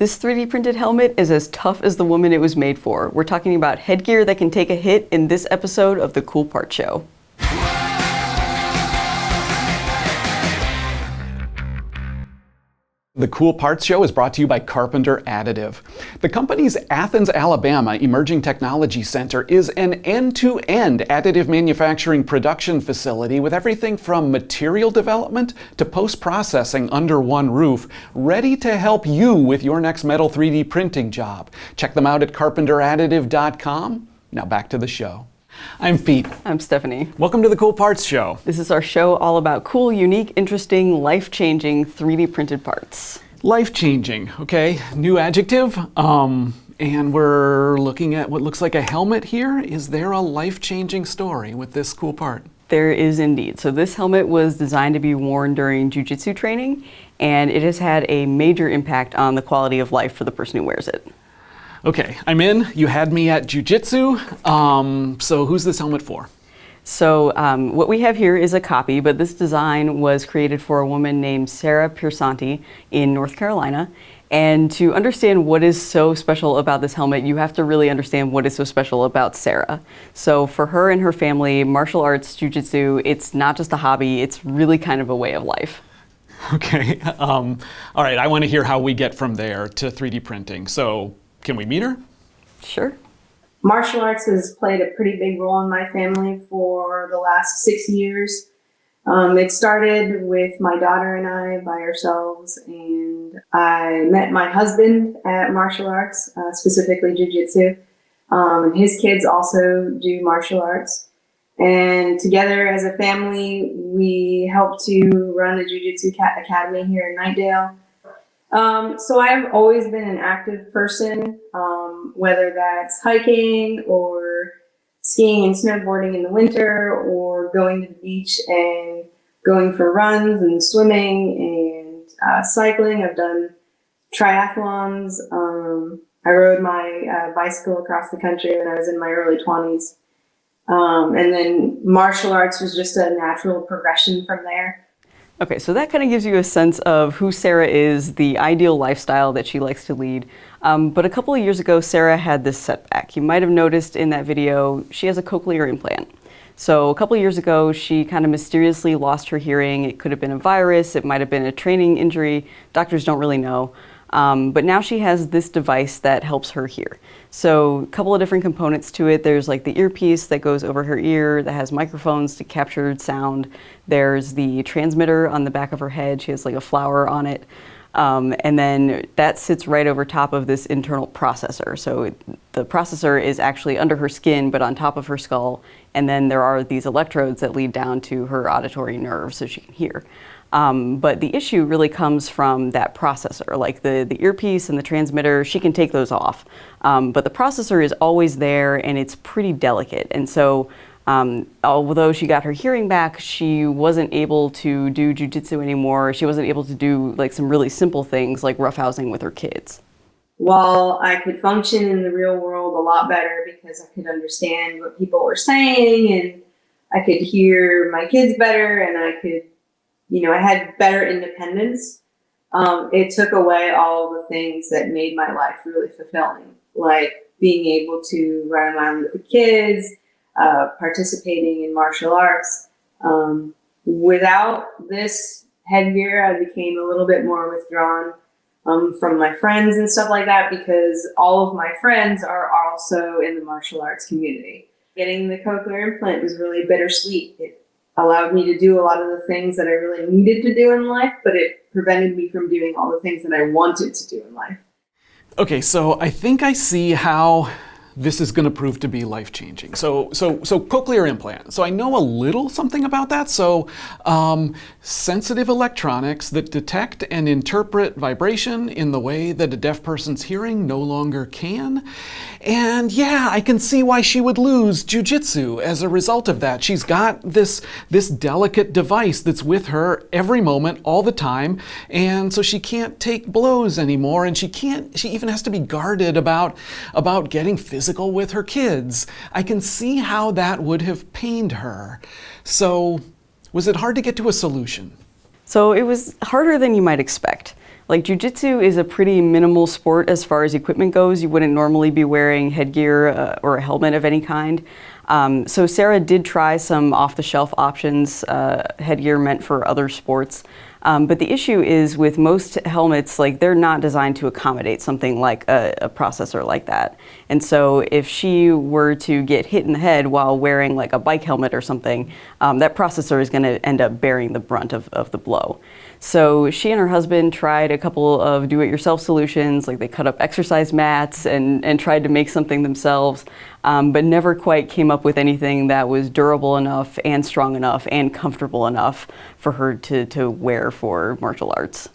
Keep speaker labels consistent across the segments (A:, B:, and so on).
A: This 3D printed helmet is as tough as the woman it was made for. We're talking about headgear that can take a hit in this episode of the Cool Parts Show.
B: The Cool Parts Show is brought to you by Carpenter Additive. The company's Athens, Alabama Emerging Technology Center is an end-to-end additive manufacturing production facility with everything from material development to post-processing under one roof, ready to help you with your next metal 3D printing job. Check them out at carpenteradditive.com. Now back to the show. I'm Pete.
A: I'm Stephanie.
B: Welcome to the Cool Parts Show.
A: This is our show all about cool, unique, interesting, life-changing 3D printed parts.
B: Life-changing, okay, new adjective. And we're looking at what looks like a helmet here. Is there a life-changing story with this cool part?
A: There is indeed. So this helmet was designed to be worn during jiu-jitsu training, and it has had a major impact on the quality of life for the person who wears it.
B: Okay, I'm in. You had me at jiu-jitsu. So who's this helmet for?
A: So what we have here is a copy, but this design was created for a woman named Sarah Piersanti in North Carolina. And to understand what is so special about this helmet, you have to really understand what is so special about Sarah. So for her and her family, martial arts, jiu-jitsu, it's not just a hobby, it's really kind of a way of life.
B: Okay, all right, I want to hear how we get from there to 3D printing. So can we meet her?
A: Sure.
C: Martial arts has played a pretty big role in my family for the last 6 years. It started with my daughter and I by ourselves, and I met my husband at martial arts, specifically jiu-jitsu. And his kids also do martial arts. And together as a family, we help to run a jiu-jitsu academy here in Knightdale. So I've always been an active person, whether that's hiking or skiing and snowboarding in the winter, or going to the beach and going for runs and swimming and cycling. I've done triathlons. I rode my bicycle across the country when I was in my early 20s. And then martial arts was just a natural progression from there.
A: Okay, so that kind of gives you a sense of who Sarah is, the ideal lifestyle that she likes to lead. But a couple of years ago, Sarah had this setback. You might have noticed in that video, she has a cochlear implant. So a couple of years ago, she kind of mysteriously lost her hearing. It could have been a virus, it might have been a training injury. Doctors don't really know. But now she has this device that helps her hear. So a couple of different components to it. There's like the earpiece that goes over her ear that has microphones to capture sound. There's the transmitter on the back of her head. She has like a flower on it. And then that sits right over top of this internal processor. So the processor is actually under her skin, but on top of her skull. And then there are these electrodes that lead down to her auditory nerve so she can hear. But the issue really comes from that processor, like the earpiece and the transmitter, she can take those off. But the processor is always there and it's pretty delicate. And so although she got her hearing back, she wasn't able to do jiu-jitsu anymore. She wasn't able to do like some really simple things like roughhousing with her kids.
C: While I could function in the real world a lot better because I could understand what people were saying and I could hear my kids better and I could, I had better independence. It took away all the things that made my life really fulfilling, like being able to run around with the kids, participating in martial arts. Without this headgear, I became a little bit more withdrawn from my friends and stuff like that because all of my friends are also in the martial arts community. Getting the cochlear implant was really bittersweet. It allowed me to do a lot of the things that I really needed to do in life, but it prevented me from doing all the things that I wanted to do in life.
B: Okay, so I think I see how this is going to prove to be life-changing. So cochlear implant. So I know a little something about that. So sensitive electronics that detect and interpret vibration in the way that a deaf person's hearing no longer can. And yeah, I can see why she would lose jiu-jitsu as a result of that. She's got this delicate device that's with her every moment, all the time, and so she can't take blows anymore, and she even has to be guarded about getting physical with her kids. I can see how that would have pained her. So was it hard to get to a solution?
A: So it was harder than you might expect. Like jiu-jitsu is a pretty minimal sport as far as equipment goes. You wouldn't normally be wearing headgear or a helmet of any kind. So Sarah did try some off-the-shelf options, headgear meant for other sports. But the issue is with most helmets, like they're not designed to accommodate something like a processor like that. And so if she were to get hit in the head while wearing like a bike helmet or something, that processor is going to end up bearing the brunt of the blow. So she and her husband tried a couple of do-it-yourself solutions, like they cut up exercise mats and tried to make something themselves, but never quite came up with anything that was durable enough and strong enough and comfortable enough for her to wear for martial arts.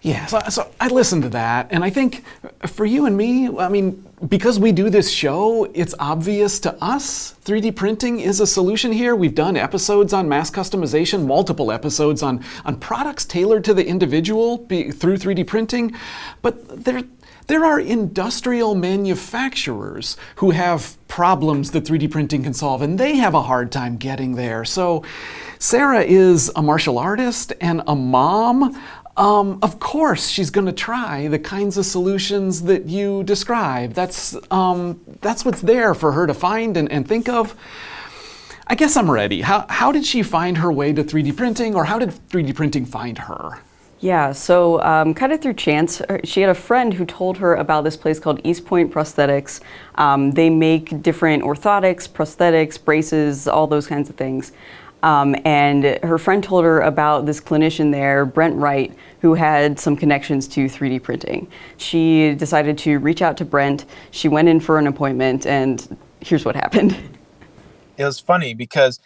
B: Yeah, so I listened to that, and I think for you and me, I mean, because we do this show, it's obvious to us 3D printing is a solution here. We've done episodes on mass customization, multiple episodes on products tailored to the individual through 3D printing, but there are industrial manufacturers who have problems that 3D printing can solve, and they have a hard time getting there. So Sarah is a martial artist and a mom. Of course, she's going to try the kinds of solutions that you describe. That's what's there for her to find and think of. I guess I'm ready. How did she find her way to 3D printing, or how did 3D printing find her?
A: Yeah, so kind of through chance, she had a friend who told her about this place called Eastpoint Prosthetics. They make different orthotics, prosthetics, braces, all those kinds of things. And her friend told her about this clinician there, Brent Wright, who had some connections to 3D printing. She decided to reach out to Brent. She went in for an appointment, and here's what happened.
D: It was funny because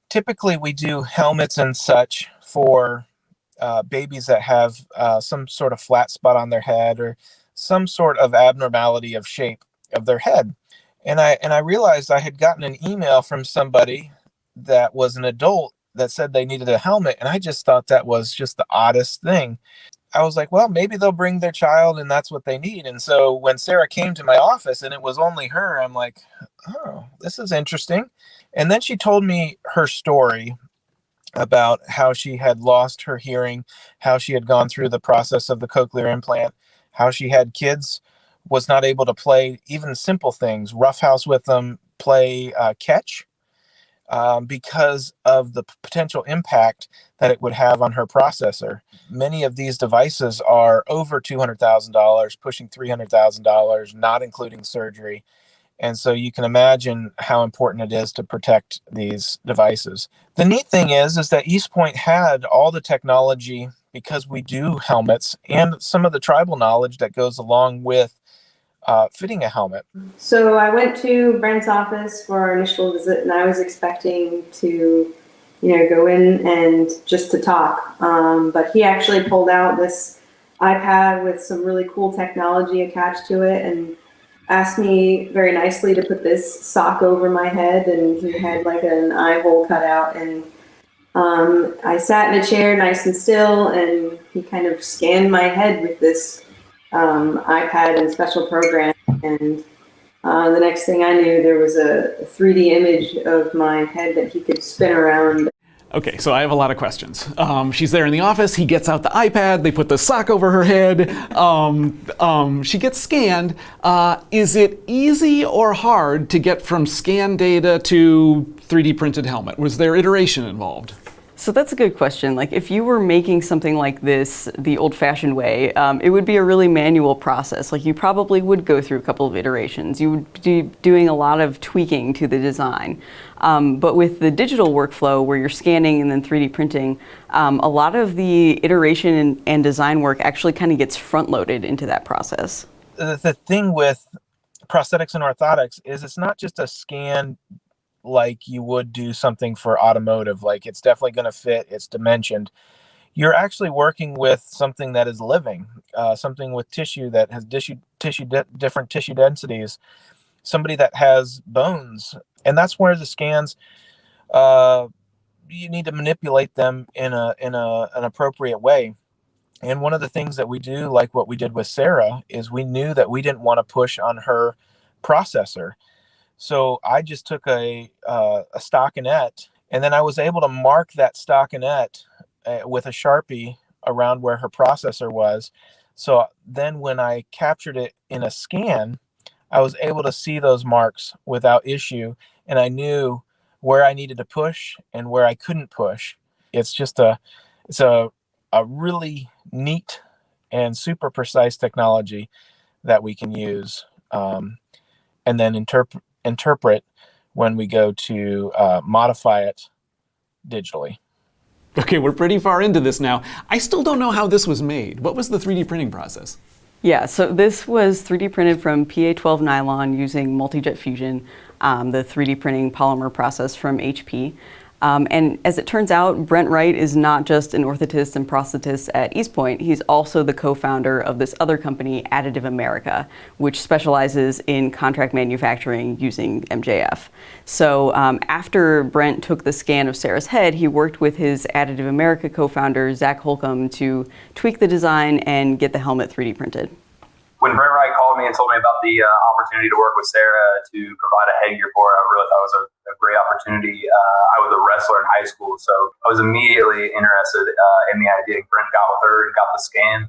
D: typically we do helmets and such for babies that have some sort of flat spot on their head or some sort of abnormality of shape of their head. And I realized I had gotten an email from somebody that was an adult that said they needed a helmet, and I just thought that was just the oddest thing. I was like, well, maybe they'll bring their child and that's what they need. And so when Sarah came to my office and it was only her, I'm like, oh, this is interesting. And then she told me her story about how she had lost her hearing, how she had gone through the process of the cochlear implant, how she had kids, was not able to play even simple things, roughhouse with them, play catch, because of the potential impact that it would have on her processor. Many of these devices are over $200,000, pushing $300,000, not including surgery. And so you can imagine how important it is to protect these devices. The neat thing is that Eastpoint had all the technology, because we do helmets, and some of the tribal knowledge that goes along with fitting a helmet.
C: So I went to Brent's office for our initial visit, and I was expecting to, go in and just to talk. But he actually pulled out this iPad with some really cool technology attached to it and asked me very nicely to put this sock over my head, and he had like an eye hole cut out, and I sat in a chair nice and still, and he kind of scanned my head with this iPad and special program, and the next thing I knew, there was a 3D image of my head that he could spin around.
B: Okay, so I have a lot of questions. She's there in the office, he gets out the iPad, they put the sock over her head, she gets scanned. Is it easy or hard to get from scan data to 3D printed helmet? Was there iteration involved?
A: So that's a good question. Like if you were making something like this the old-fashioned way, it would be a really manual process. Like you probably would go through a couple of iterations. You would be doing a lot of tweaking to the design. But with the digital workflow where you're scanning and then 3D printing, a lot of the iteration and design work actually kind of gets front-loaded into that process.
D: The thing with prosthetics and orthotics is it's not just a scan like you would do something for automotive, like it's definitely going to fit, it's dimensioned. You're actually working with something that is living, something with tissue that has different tissue densities, somebody that has bones. And that's where the scans, you need to manipulate them in an appropriate way. And one of the things that we do, like what we did with Sarah, is we knew that we didn't want to push on her processor. So I just took a stockinette, and then I was able to mark that stockinette with a Sharpie around where her processor was. So then when I captured it in a scan, I was able to see those marks without issue, and I knew where I needed to push and where I couldn't push. It's a really neat and super precise technology that we can use, and then interpret when we go to modify it digitally.
B: Okay, we're pretty far into this now. I still don't know how this was made. What was the 3D printing process?
A: Yeah, so this was 3D printed from PA12 nylon using multi-jet fusion, the 3D printing polymer process from HP. And as it turns out, Brent Wright is not just an orthotist and prosthetist at Eastpoint. He's also the co-founder of this other company, Additive America, which specializes in contract manufacturing using MJF. So after Brent took the scan of Sarah's head, he worked with his Additive America co-founder, Zach Holcomb, to tweak the design and get the helmet 3D printed.
E: When Brent Wright called me and told me about the opportunity to work with Sarah to provide a headgear for her, I really thought it was a great opportunity. I was a wrestler in high school, so I was immediately interested in the idea. Brent got with her and got the scan,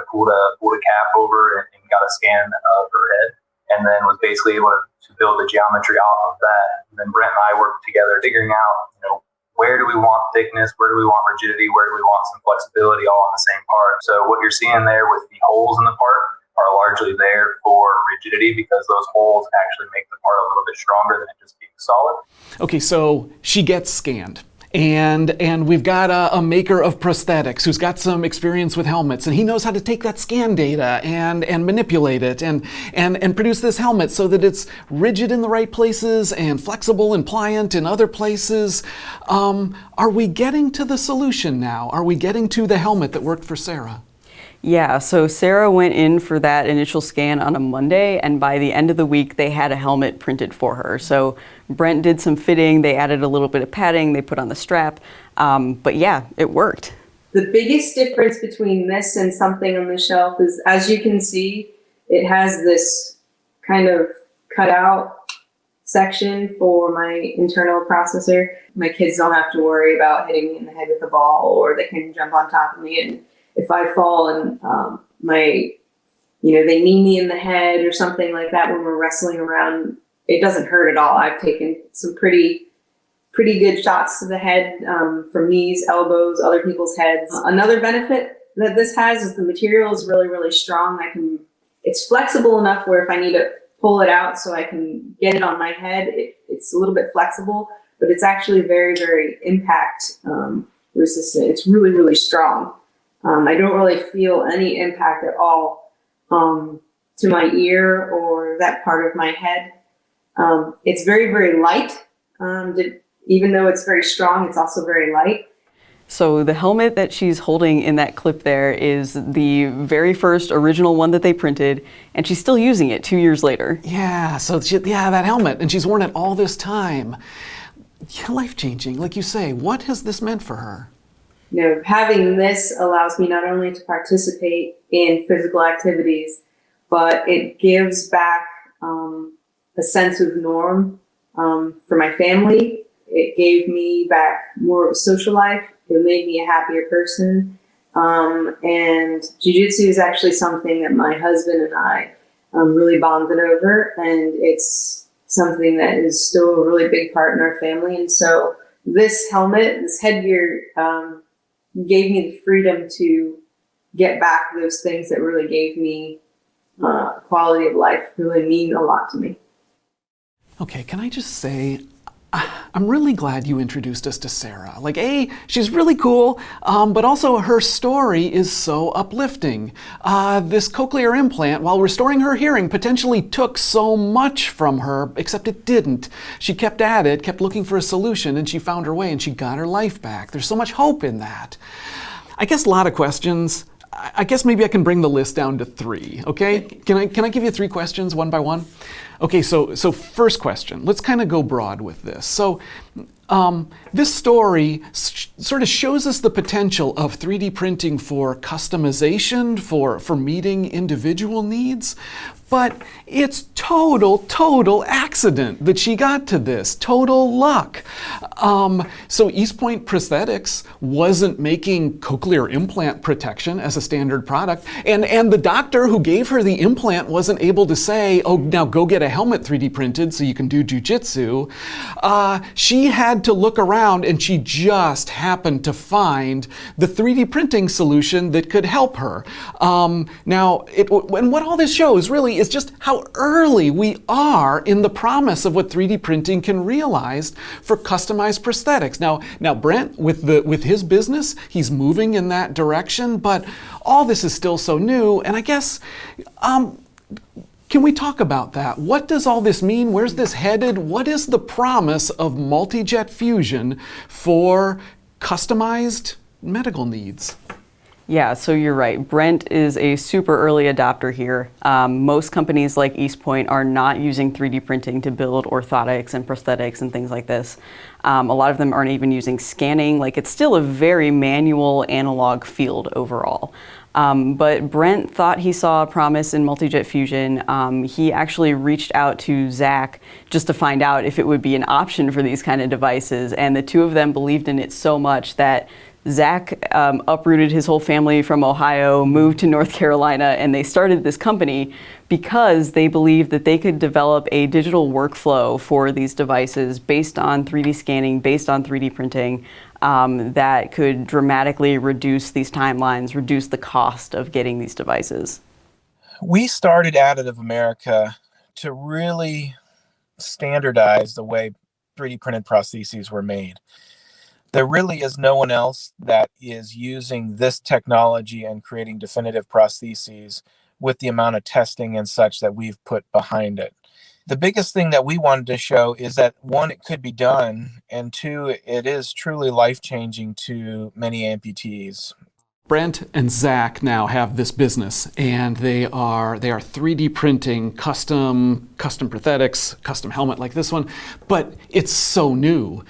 E: pulled a cap over and got a scan of her head, and then was basically able to build the geometry off of that. And then Brent and I worked together, figuring out, where do we want thickness, where do we want rigidity, where do we want some flexibility, all on the same part. So what you're seeing there with the holes in the part are largely there for rigidity, because those holes actually make the part a little bit stronger than it just being solid.
B: Okay, so she gets scanned. And we've got a maker of prosthetics who's got some experience with helmets, and he knows how to take that scan data and manipulate it and produce this helmet so that it's rigid in the right places and flexible and pliant in other places. Are we getting to the solution now? Are we getting to the helmet that worked for Sarah?
A: Yeah, so Sarah went in for that initial scan on a Monday, and by the end of the week, they had a helmet printed for her. So Brent did some fitting, they added a little bit of padding, they put on the strap, but yeah, it worked.
C: The biggest difference between this and something on the shelf is, as you can see, it has this kind of cutout section for my internal processor. My kids don't have to worry about hitting me in the head with a ball, or they can jump on top of me, and if I fall and they knee me in the head or something like that when we're wrestling around, it doesn't hurt at all. I've taken some pretty good shots to the head from knees, elbows, other people's heads. Another benefit that this has is the material is really, really strong. It's flexible enough where if I need to pull it out so I can get it on my head, it's a little bit flexible, but it's actually very, very impact resistant. It's really, really strong. I don't really feel any impact at all to my ear or that part of my head. It's very, very light. Even though it's very strong, it's also very light.
A: So the helmet that she's holding in that clip there is the very first original one that they printed, and she's still using it 2 years later.
B: Yeah, that helmet, and she's worn it all this time. Yeah, life-changing, like you say. What has this meant for her?
C: Having this allows me not only to participate in physical activities, but it gives back a sense of norm for my family. It gave me back more of a social life. It made me a happier person. And jiu-jitsu is actually something that my husband and I really bonded over, and it's something that is still a really big part in our family. And so this helmet, this headgear, gave me the freedom to get back those things that really gave me quality of life, really mean a lot to me.
B: Okay, can I just say, I'm really glad you introduced us to Sarah. She's really cool, but also her story is so uplifting. This cochlear implant, while restoring her hearing, potentially took so much from her, except it didn't. She kept at it, kept looking for a solution, and she found her way, and she got her life back. There's so much hope in that. I guess a lot of questions. I guess maybe I can bring the list down to 3, okay? Can I give you 3 questions one by one? Okay, so first question. Let's kind of go broad with this. So this story sort of shows us the potential of 3D printing for customization, for meeting individual needs. But it's total accident that she got to this, total luck. So Eastpoint Prosthetics wasn't making cochlear implant protection as a standard product, and the doctor who gave her the implant wasn't able to say, oh, now go get a helmet 3D printed so you can do jiu-jitsu. She had to look around, and she just happened to find the 3D printing solution that could help her. And what all this shows really is just how early we are in the promise of what 3D printing can realize for customized prosthetics. Now Brent, with his business, he's moving in that direction, but all this is still so new, and I guess, can we talk about that? What does all this mean? Where's this headed? What is the promise of multi-jet fusion for customized medical needs?
A: Yeah, so you're right. Brent is a super early adopter here. Most companies like Eastpoint are not using 3D printing to build orthotics and prosthetics and things like this. A lot of them aren't even using scanning. Like, it's still a very manual, analog field overall. But Brent thought he saw a promise in multi-jet fusion. He actually reached out to Zach just to find out if it would be an option for these kind of devices. And the two of them believed in it so much that Zach uprooted his whole family from Ohio, moved to North Carolina, and they started this company because they believed that they could develop a digital workflow for these devices based on 3D scanning, based on 3D printing, that could dramatically reduce these timelines, reduce the cost of getting these devices.
D: We started Additive America to really standardize the way 3D printed prostheses were made. There really is no one else that is using this technology and creating definitive prostheses with the amount of testing and such that we've put behind it. The biggest thing that we wanted to show is that, one, it could be done, and two, it is truly life-changing to many amputees.
B: Brent and Zach now have this business, and they are 3D printing custom prosthetics, custom helmet like this one, but it's so new.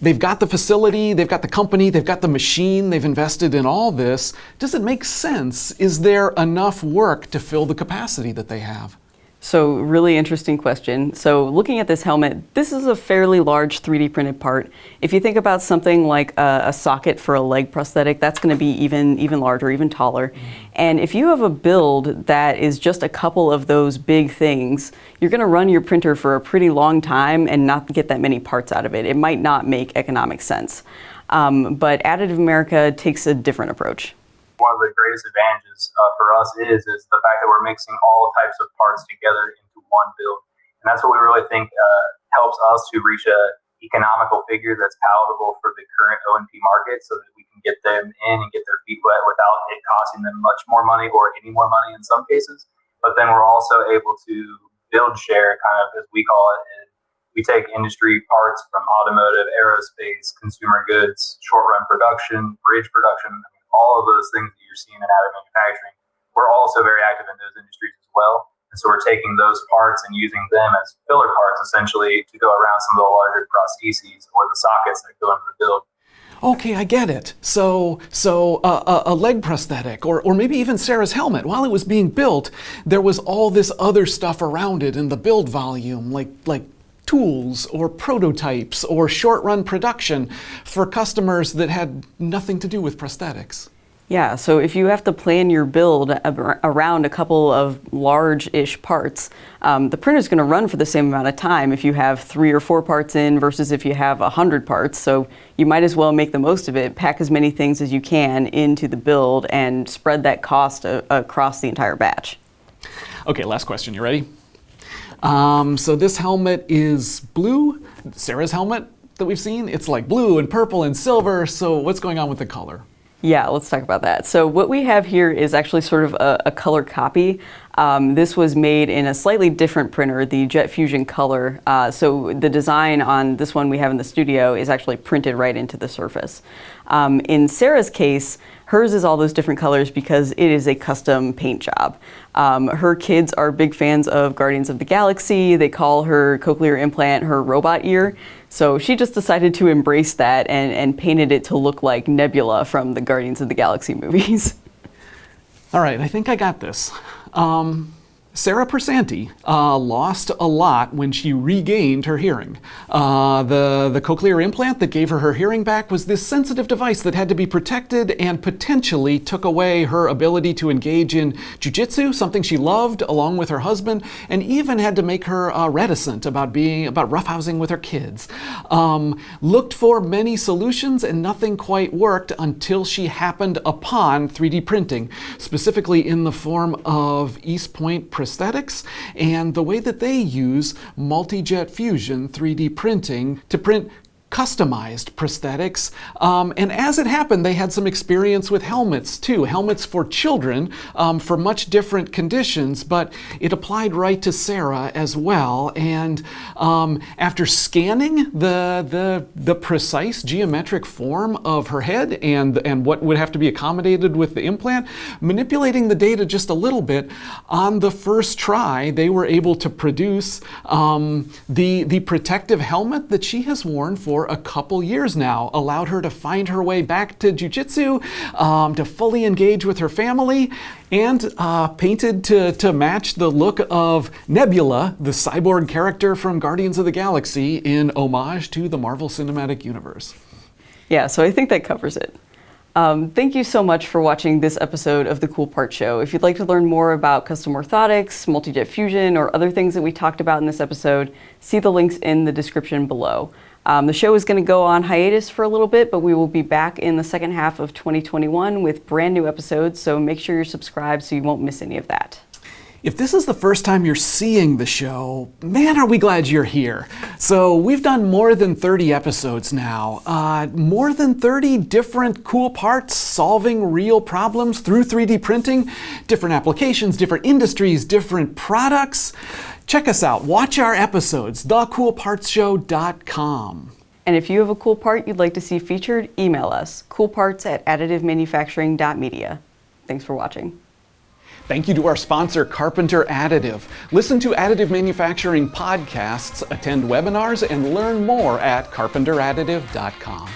B: They've got the facility, they've got the company, they've got the machine, they've invested in all this. Does it make sense? Is there enough work to fill the capacity that they have?
A: So, really interesting question. So, looking at this helmet, this is a fairly large 3D printed part. If you think about something like a socket for a leg prosthetic, that's going to be even larger, even taller. And if you have a build that is just a couple of those big things, you're going to run your printer for a pretty long time and not get that many parts out of it. It might not make economic sense. But Additive America takes a different approach.
E: One of the greatest advantages for us is the fact that we're mixing all types of parts together into one build. And that's what we really think helps us to reach a economical figure that's palatable for the current O&P market, so that we can get them in and get their feet wet without it costing them much more money or any more money in some cases. But then we're also able to build share, kind of as we call it. And we take industry parts from automotive, aerospace, consumer goods, short-run production, bridge production, all of those things that you're seeing in additive manufacturing. We're also very active in those industries as well. And so we're taking those parts and using them as filler parts, essentially, to go around some of the larger prostheses or the sockets that go into the build.
B: Okay, I get it. So a leg prosthetic, or maybe even Sarah's helmet, while it was being built, there was all this other stuff around it in the build volume, like tools or prototypes or short-run production for customers that had nothing to do with prosthetics.
A: Yeah, so if you have to plan your build around a couple of large-ish parts, the printer's going to run for the same amount of time if you have 3 or 4 parts in versus if you have 100 parts. So you might as well make the most of it, pack as many things as you can into the build, and spread that cost across the entire batch.
B: Okay, last question. You ready? So this helmet is blue. Sarah's helmet that we've seen, it's like blue and purple and silver. So what's going on with the color?
A: Yeah, let's talk about that. So what we have here is actually sort of a color copy. This was made in a slightly different printer, the Jet Fusion Color. So the design on this one we have in the studio is actually printed right into the surface. In Sarah's case, Hers is all those different colors because it is a custom paint job. Her kids are big fans of Guardians of the Galaxy. They call her cochlear implant her robot ear. So she just decided to embrace that and painted it to look like Nebula from the Guardians of the Galaxy movies.
B: All right, I think I got this. Sarah Piersanti lost a lot when she regained her hearing. The cochlear implant that gave her hearing back was this sensitive device that had to be protected and potentially took away her ability to engage in jiu-jitsu, something she loved, along with her husband, and even had to make her reticent about roughhousing with her kids. Looked for many solutions and nothing quite worked until she happened upon 3D printing, specifically in the form of Eastpoint Prosthetics, and the way that they use multi-jet fusion 3D printing to print customized prosthetics. And as it happened, they had some experience with helmets too, helmets for children for much different conditions, but it applied right to Sarah as well. And after scanning the precise geometric form of her head and what would have to be accommodated with the implant, manipulating the data just a little bit, on the first try, they were able to produce the protective helmet that she has worn for a couple years now, allowed her to find her way back to jiu-jitsu, to fully engage with her family, and painted to match the look of Nebula, the cyborg character from Guardians of the Galaxy, in homage to the Marvel Cinematic Universe.
A: Yeah, so I think that covers it. Thank you so much for watching this episode of The Cool Parts Show. If you'd like to learn more about custom orthotics, multi-jet fusion, or other things that we talked about in this episode, see the links in the description below. The show is going to go on hiatus for a little bit, but we will be back in the second half of 2021 with brand new episodes, so make sure you're subscribed so you won't miss any of that.
B: If this is the first time you're seeing the show, man, are we glad you're here. So we've done more than 30 episodes now, more than 30 different cool parts solving real problems through 3D printing, different applications, different industries, different products. Check us out, watch our episodes, thecoolpartsshow.com.
A: And if you have a cool part you'd like to see featured, email us, coolparts@additivemanufacturing.media. Thanks for watching.
B: Thank you to our sponsor, Carpenter Additive. Listen to additive manufacturing podcasts, attend webinars, and learn more at carpenteradditive.com.